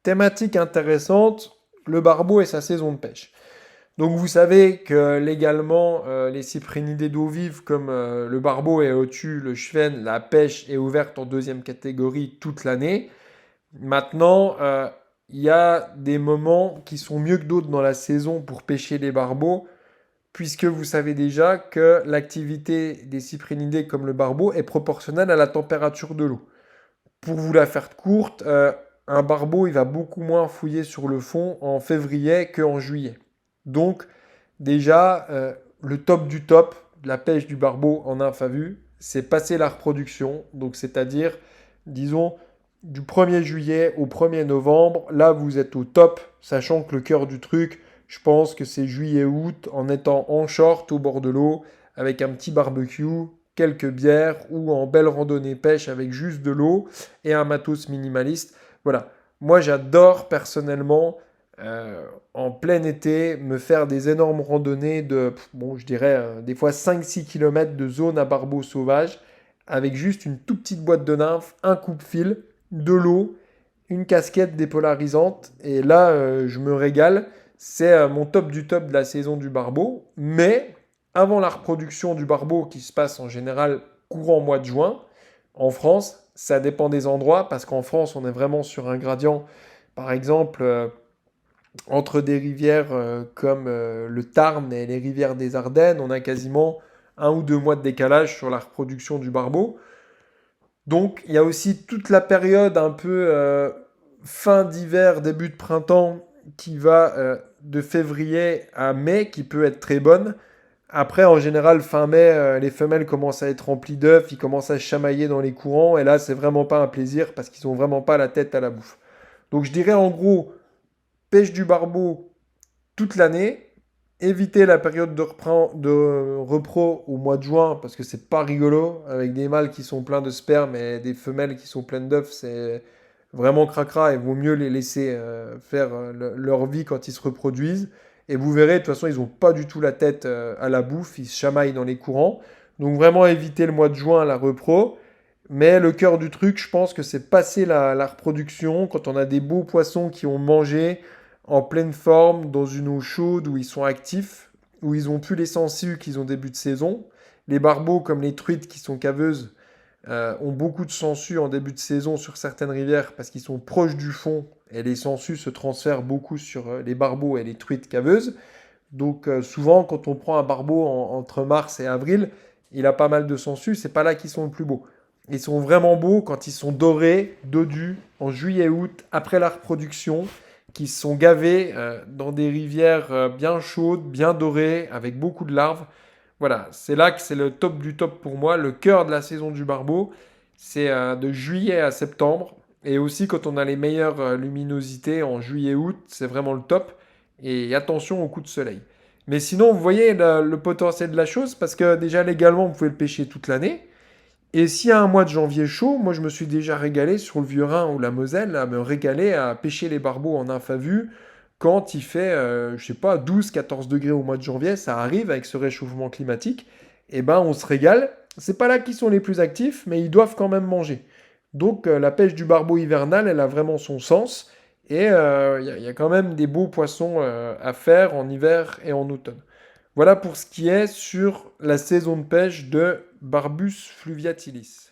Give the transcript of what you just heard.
thématique intéressante, le barbeau et sa saison de pêche. Donc vous savez que légalement, les cyprinidés d'eau vive comme le barbeau et au-dessus le chevenne, la pêche est ouverte en deuxième catégorie toute l'année. Maintenant, il y a des moments qui sont mieux que d'autres dans la saison pour pêcher les barbeaux, puisque vous savez déjà que l'activité des cyprinidés comme le barbeau est proportionnelle à la température de l'eau. Pour vous la faire courte, un barbeau, il va beaucoup moins fouiller sur le fond en février qu'en juillet. Donc, déjà, le top du top de la pêche du barbeau en nymphe à vue, c'est passer la reproduction. Donc, c'est-à-dire, disons, du 1er juillet au 1er novembre, là, vous êtes au top, sachant que le cœur du truc, je pense que c'est juillet-août, en étant en short au bord de l'eau, avec un petit barbecue, quelques bières ou en belle randonnée pêche avec juste de l'eau et un matos minimaliste. Voilà. Moi, j'adore personnellement en plein été me faire des énormes randonnées de, bon, je dirais des fois 5-6 km de zone à barbeau sauvage avec juste une toute petite boîte de nymphes, un coupe-fil, de l'eau, une casquette dépolarisante et là, je me régale. C'est mon top du top de la saison du barbeau. Mais avant la reproduction du barbeau qui se passe en général courant mois de juin, en France, ça dépend des endroits parce qu'en France, on est vraiment sur un gradient. Par exemple, entre des rivières comme le Tarn et les rivières des Ardennes, on a quasiment 1 ou 2 mois de décalage sur la reproduction du barbeau. Donc, il y a aussi toute la période un peu fin d'hiver, début de printemps, qui va de février à mai, qui peut être très bonne. Après, en général, fin mai, les femelles commencent à être remplies d'œufs, ils commencent à se chamailler dans les courants, et là, c'est vraiment pas un plaisir parce qu'ils ont vraiment pas la tête à la bouffe. Donc, je dirais en gros, pêche du barbeau toute l'année, éviter la période de repro au mois de juin parce que c'est pas rigolo avec des mâles qui sont pleins de sperme et des femelles qui sont pleines d'œufs, c'est vraiment cracra et vaut mieux les laisser faire leur vie quand ils se reproduisent. Et vous verrez, de toute façon, ils n'ont pas du tout la tête à la bouffe, ils se chamaillent dans les courants. Donc vraiment éviter le mois de juin, la repro. Mais le cœur du truc, je pense que c'est passer la reproduction quand on a des beaux poissons qui ont mangé en pleine forme, dans une eau chaude où ils sont actifs, où ils ont plus les sangsues qu'ils ont début de saison. Les barbeaux, comme les truites qui sont caveuses, ont beaucoup de sangsues en début de saison sur certaines rivières parce qu'ils sont proches du fond et les sangsues se transfèrent beaucoup sur les barbeaux et les truites caveuses. Donc souvent, quand on prend un barbeau entre mars et avril, il a pas mal de sangsues, c'est pas là qu'ils sont le plus beaux. Ils sont vraiment beaux quand ils sont dorés, dodus, en juillet-août, après la reproduction, qui se sont gavés dans des rivières bien chaudes, bien dorées, avec beaucoup de larves. Voilà, c'est là que c'est le top du top pour moi. Le cœur de la saison du barbeau, c'est de juillet à septembre. Et aussi quand on a les meilleures luminosités en juillet-août, c'est vraiment le top. Et attention au coup de soleil. Mais sinon, vous voyez le potentiel de la chose, parce que déjà légalement, vous pouvez le pêcher toute l'année. Et s'il y a un mois de janvier chaud, moi je me suis déjà régalé sur le Vieux-Rhin ou la Moselle à me régaler à pêcher les barbeaux en nymphe à vue quand il fait, je sais pas, 12-14 degrés au mois de janvier, ça arrive avec ce réchauffement climatique, et ben on se régale. C'est pas là qu'ils sont les plus actifs, mais ils doivent quand même manger. Donc la pêche du barbeau hivernal, elle a vraiment son sens, et il y a quand même des beaux poissons à faire en hiver et en automne. Voilà pour ce qui est sur la saison de pêche de Barbus fluviatilis.